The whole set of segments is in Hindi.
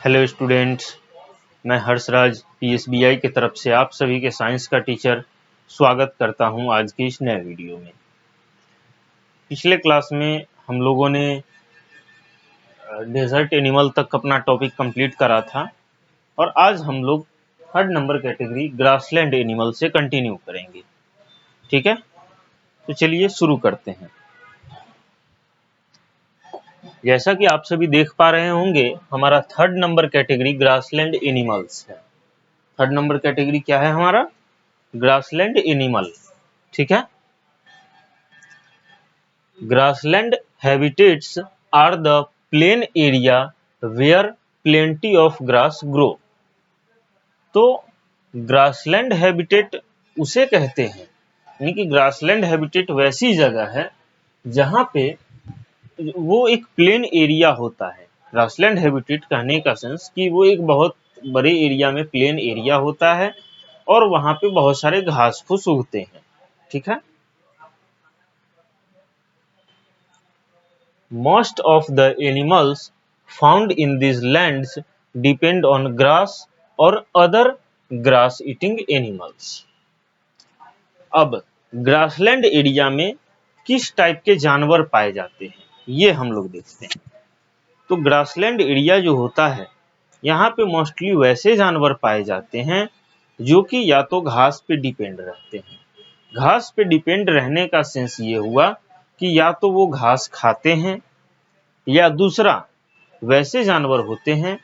हेलो स्टूडेंट्स, मैं हर्षराज पीएसबीआई की तरफ से आप सभी के साइंस का टीचर स्वागत करता हूं आज की इस नए वीडियो में। पिछले क्लास में हम लोगों ने डेजर्ट एनिमल तक अपना टॉपिक कंप्लीट करा था और आज हम लोग third number category grassland animal से कंटिन्यू करेंगे। ठीक है, तो चलिए शुरू करते हैं। जैसा कि आप सभी देख पा रहे होंगे, हमारा third number category grassland animals है। थर्ड नंबर कैटेगरी क्या है हमारा? Grassland animal. ठीक है, grassland habitats are the plain area where plenty of grass grow. तो ग्रासलैंड हैबिटेट उसे कहते हैं, यानी कि ग्रासलैंड हैबिटेट वैसी जगह है जहां पे वो एक प्लेन एरिया होता है। ग्रासलैंड हैबिटेट कहने का सेंस कि वो एक बहुत बड़े एरिया में प्लेन एरिया होता है और वहां पे बहुत सारे घास फूस उगते हैं। ठीक है, most of the animals found in these lands depend on grass or other grass eating animals। अब ग्रासलैंड एरिया में किस टाइप के जानवर पाए जाते हैं ये हम लोग देखते हैं। तो ग्रासलैंड एरिया जो होता है, यहाँ पे मोस्टली वैसे जानवर पाए जाते हैं जो कि या तो घास पे डिपेंड रहते हैं। घास पे डिपेंड रहने का सेंस ये हुआ कि या तो वो घास खाते हैं या दूसरा वैसे जानवर होते हैं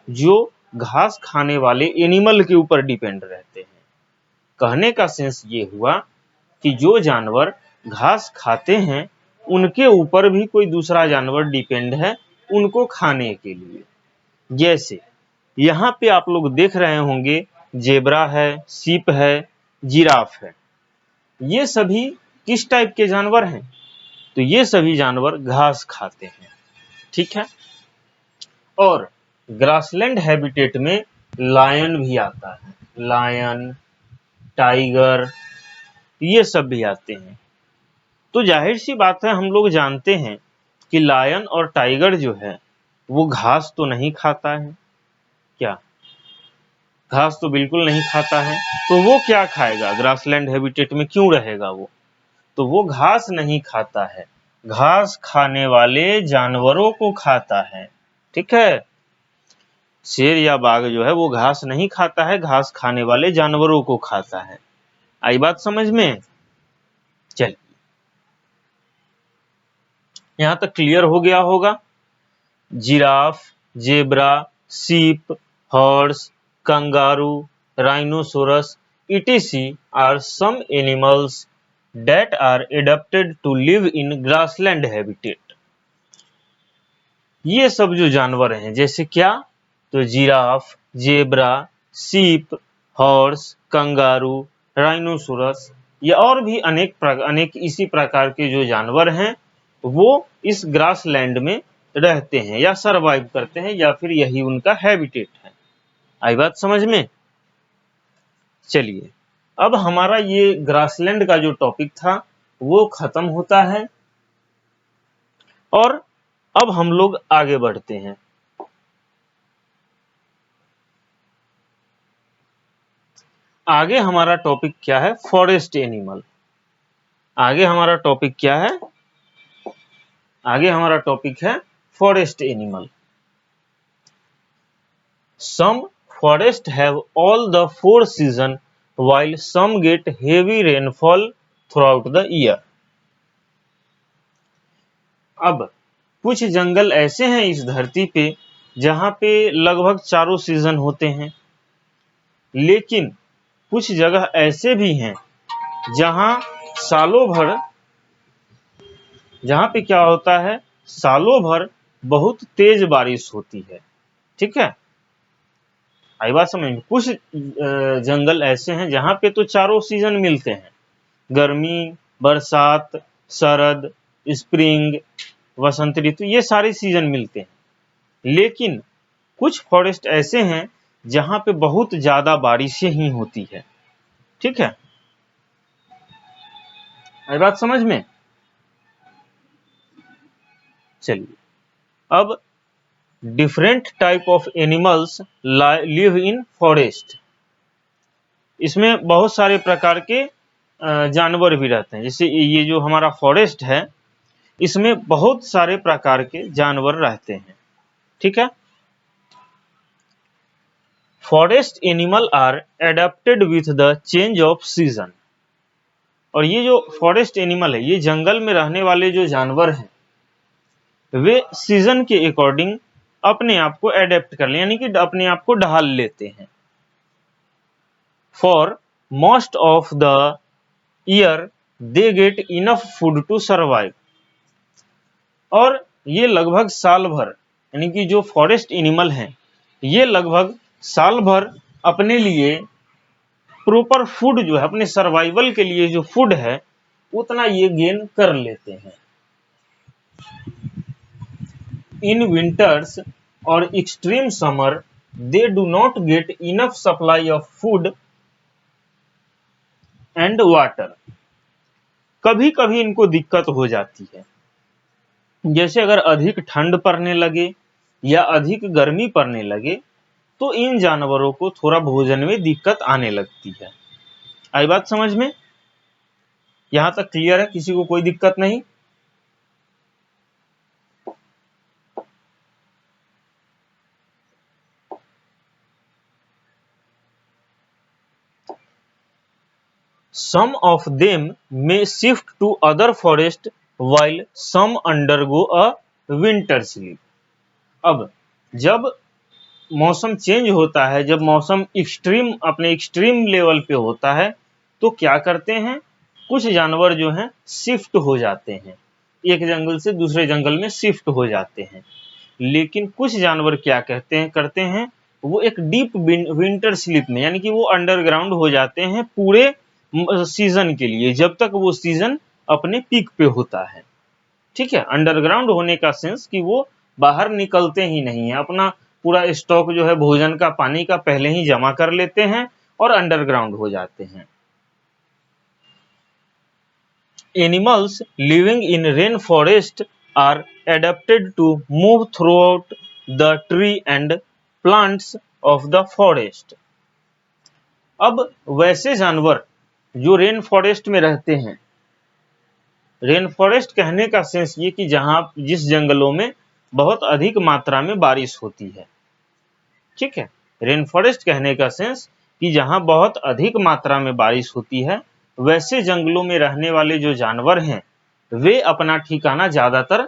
जो घास खाने वाले एनिमल के ऊपर डिपेंड रहते हैं। कहने का सेंस ये हुआ कि जो जानवर घास खाते हैं उनके ऊपर भी कोई दूसरा जानवर डिपेंड है उनको खाने के लिए। जैसे यहाँ पे आप लोग देख रहे होंगे, जेब्रा है, सीप है, जिराफ है। ये सभी किस टाइप के जानवर हैं? तो ये सभी जानवर घास खाते हैं। ठीक है, और ग्रासलैंड हैबिटेट में लायन भी आता है। लायन, टाइगर, ये सब भी आते हैं। तो जाहिर सी बात है, हम लोग जानते हैं कि लायन और टाइगर जो है वो घास तो नहीं खाता है। क्या घास तो बिल्कुल नहीं खाता है, तो वो क्या खाएगा? ग्रासलैंड हैबिटेट में क्यों रहेगा वो? तो वो घास नहीं खाता है, घास खाने वाले जानवरों को खाता है। ठीक है, शेर या बाघ जो है वो घास नहीं खाता है, घास खाने वाले जानवरों को खाता है। आई बात समझ में? चलिए, यहां तक क्लियर हो गया होगा। जिराफ, जेब्रा, सीप, horse, kangaroo, rhinoceros etc are some animals that are adapted to live in grassland habitat। ये सब जो जानवर हैं, जैसे क्या? तो जिराफ, जेब्रा, सीप, हॉर्स, कंगारू, राइनोसोरस, या और भी अनेक इसी प्रकार के जो जानवर हैं वो इस ग्रासलैंड में रहते हैं या सरवाइव करते हैं, या फिर यही उनका हैबिटेट है। आई बात समझ में? चलिए, अब हमारा ये ग्रासलैंड का जो टॉपिक था वो खत्म होता है और अब हम लोग आगे बढ़ते हैं। आगे हमारा टॉपिक क्या है? Forest animal. आगे हमारा टॉपिक क्या है? आगे हमारा टॉपिक है forest animal. Some forest have all the 4 season while some get heavy rainfall throughout the year। अब कुछ जंगल ऐसे हैं इस धरती पे जहां पे लगभग चारों सीजन होते हैं, लेकिन कुछ जगह ऐसे भी हैं जहां सालों भर, जहां पे क्या होता है, सालों भर बहुत तेज बारिश होती है। ठीक है, आई बात समझ में? कुछ जंगल ऐसे हैं जहां पे तो चारों सीजन मिलते हैं, गर्मी, बरसात, शरद, स्प्रिंग, वसंत ऋतु, ये सारे सीजन मिलते हैं। लेकिन कुछ फॉरेस्ट ऐसे हैं जहां पे बहुत ज्यादा बारिशें ही होती है। ठीक है, आई बात समझ में? चलिए, अब different type of animals live in forest. इसमें बहुत सारे प्रकार के जानवर भी रहते हैं। जैसे ये जो हमारा फॉरेस्ट है, इसमें बहुत सारे प्रकार के जानवर रहते हैं। ठीक है। Forest animal are adapted with the change of season. और ये जो फॉरेस्ट एनिमल है, ये जंगल में रहने वाले जो जानवर हैं, वे सीजन के अकॉर्डिंग अपने आप को एडेप्ट कर ले, यानी कि अपने आप को ढाल लेते हैं। For most of the year they get enough food to survive. और ये लगभग साल भर, यानी कि जो फॉरेस्ट एनिमल हैं, ये लगभग साल भर अपने लिए प्रॉपर फूड जो है, अपने सर्वाइवल के लिए जो फूड है, उतना ये गेन कर लेते हैं। इन विंटर्स और extreme summer they do not get enough supply of food and water. कभी कभी इनको दिक्कत हो जाती है, जैसे अगर अधिक ठंड पड़ने लगे या अधिक गर्मी पड़ने लगे, तो इन जानवरों को थोड़ा भोजन में दिक्कत आने लगती है। आई बात समझ में? यहां तक क्लियर है? किसी को कोई दिक्कत नहीं? Some of them may shift to other forest while some undergo a winter sleep. अब जब मौसम चेंज होता है, जब मौसम अपने एक्सट्रीम लेवल पे होता है, तो क्या करते हैं, कुछ जानवर जो हैं शिफ्ट हो जाते हैं, एक जंगल से दूसरे जंगल में शिफ्ट हो जाते हैं। लेकिन कुछ जानवर क्या करते हैं, वो एक डीप विंटर स्लीप में, यानी कि वो अंडरग्राउंड हो जाते हैं पूरे सीजन के लिए, जब तक वो सीजन अपने पीक पे होता है। ठीक है। अंडरग्राउंड होने का सेंस कि वो बाहर निकलते ही नहीं है, अपना पूरा स्टॉक जो है भोजन का, पानी का पहले ही जमा कर लेते हैं और अंडरग्राउंड हो जाते हैं। Animals living in rain forest are adapted to move throughout the tree and plants of the forest. अब वैसे जानवर जो रेन फॉरेस्ट में रहते हैं, रेन फॉरेस्ट कहने का सेंस ये कि जिस जंगलों में बहुत अधिक मात्रा में बारिश होती है। ठीक है। रेन फॉरेस्ट कहने का सेंस कि जहां बहुत अधिक मात्रा में बारिश होती है, वैसे जंगलों में रहने वाले जो जानवर हैं, वे अपना ठिकाना ज्यादातर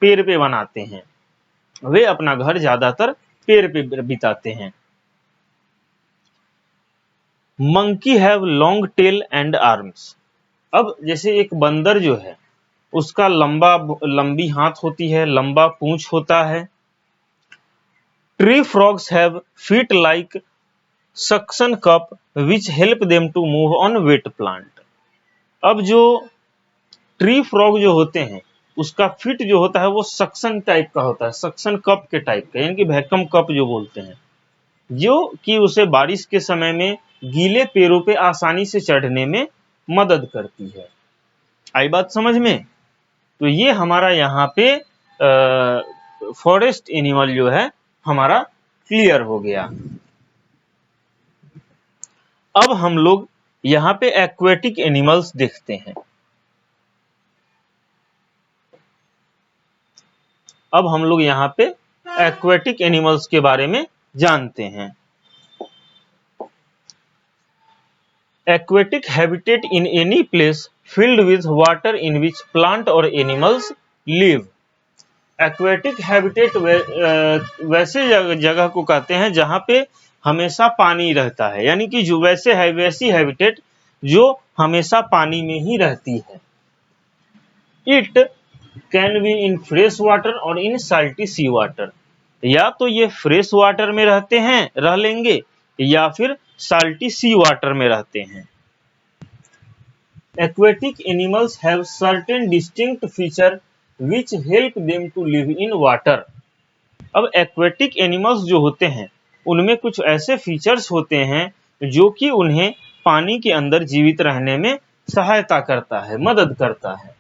पेड़ पे बनाते हैं, वे अपना घर ज्यादातर पेड़ पे बिताते हैं। Monkey have long tail and arms. अब जैसे एक बंदर जो है, उसका लंबी हाथ होती है, लंबा पूंछ होता है। Tree frogs have feet like suction cup which help them to move on wet plant. अब जो ट्री फ्रॉग जो होते हैं, उसका फीट जो होता है वो सक्शन टाइप का होता है, सक्शन कप के टाइप का, यानी कि वैक्यूम कप जो बोलते हैं, जो कि उसे बारिश के समय में गीले पेड़ों पे आसानी से चढ़ने में मदद करती है। आई बात समझ में? तो ये हमारा यहाँ पे फॉरेस्ट एनिमल जो है हमारा क्लियर हो गया। अब हम लोग यहाँ पे एक्वेटिक एनिमल्स देखते हैं। अब हम लोग यहाँ पे एक्वेटिक एनिमल्स के बारे में जानते हैं। Aquatic habitat in any place filled with water in which plant or animals live. Aquatic habitat वैसे जगह को कहते हैं जहां पे हमेशा पानी रहता है, यानी कि जो वैसी हैबिटेट जो हमेशा पानी में ही रहती है। It can be in fresh water और in salty sea water. या तो ये फ्रेश वाटर में रह लेंगे, या फिर साल्टी सी वाटर में रहते हैं। Aquatic animals have certain distinct feature which help them to live in water. अब एक्वेटिक एनिमल्स जो होते हैं, उनमें कुछ ऐसे फीचर्स होते हैं जो कि उन्हें पानी के अंदर जीवित रहने में सहायता करता है, मदद करता है।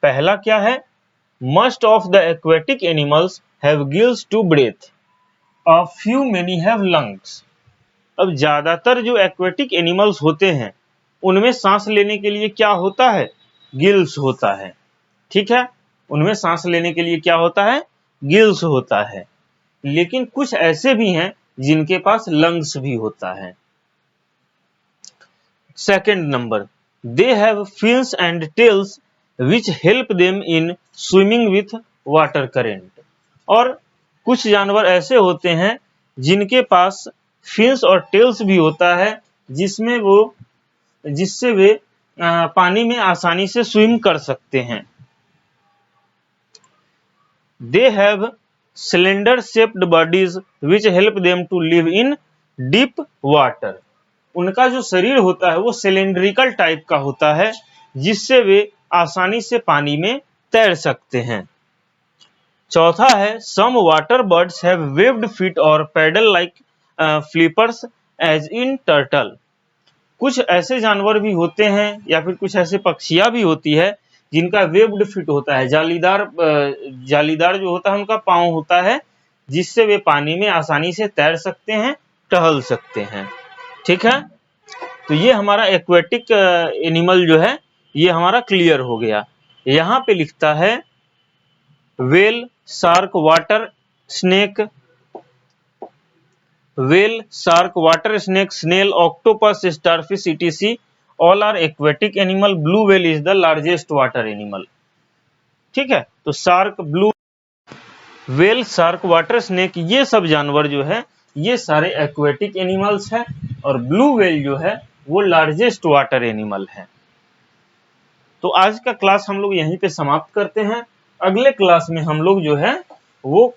पहला क्या है? Most of the aquatic animals have gills to breathe. A few many have lungs. अब ज्यादातर जो एक्वेटिक एनिमल्स होते हैं उनमें सांस लेने के लिए क्या होता है? गिल्स होता है। ठीक है, उनमें सांस लेने के लिए क्या होता है? गिल्स होता है। लेकिन कुछ ऐसे भी हैं जिनके पास लंग्स भी होता है। Second number, they have fins and tails which help them in swimming with water current. और कुछ जानवर ऐसे होते हैं जिनके पास फिन्स और टेल्स भी होता है जिससे वे पानी में आसानी से स्विम कर सकते हैं। They have cylinder shaped bodies which help them to live in deep water. उनका जो शरीर होता है वो सिलेंड्रिकल टाइप का होता है जिससे वे आसानी से पानी में तैर सकते हैं। चौथा है, some water birds have webbed feet और paddle like flippers as in turtle. कुछ ऐसे जानवर भी होते हैं या फिर कुछ ऐसे पक्षियां भी होती है जिनका वेव्ड फीट होता है, जालीदार जो होता है उनका पांव होता है जिससे वे पानी में आसानी से तैर सकते हैं, टहल सकते हैं। ठीक है, तो ये हमारा एक्वेटिक एनिमल जो है ये हमारा क्लियर हो गया। यहाँ पे लिखता है well, shark, water snake, whale, shark, water snake, snail, octopus, starfish, etc. all are aquatic animal. Blue whale is the largest water animal. ठीक है, तो shark, blue whale, shark, water snake ये सब जानवर जो है ये सारे एक्वेटिक एनिमल्स हैं और ब्लू व्हेल जो है वो लार्जेस्ट वाटर एनिमल है। तो आज का क्लास हम लोग यहीं पे समाप्त करते हैं। अगले क्लास में हम लोग जो है वो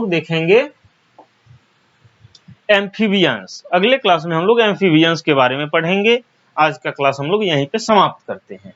देखेंगे एम्फीबियंस। अगले क्लास में हम लोग एम्फीबियंस के बारे में पढ़ेंगे। आज का क्लास हम लोग यहीं पे समाप्त करते हैं।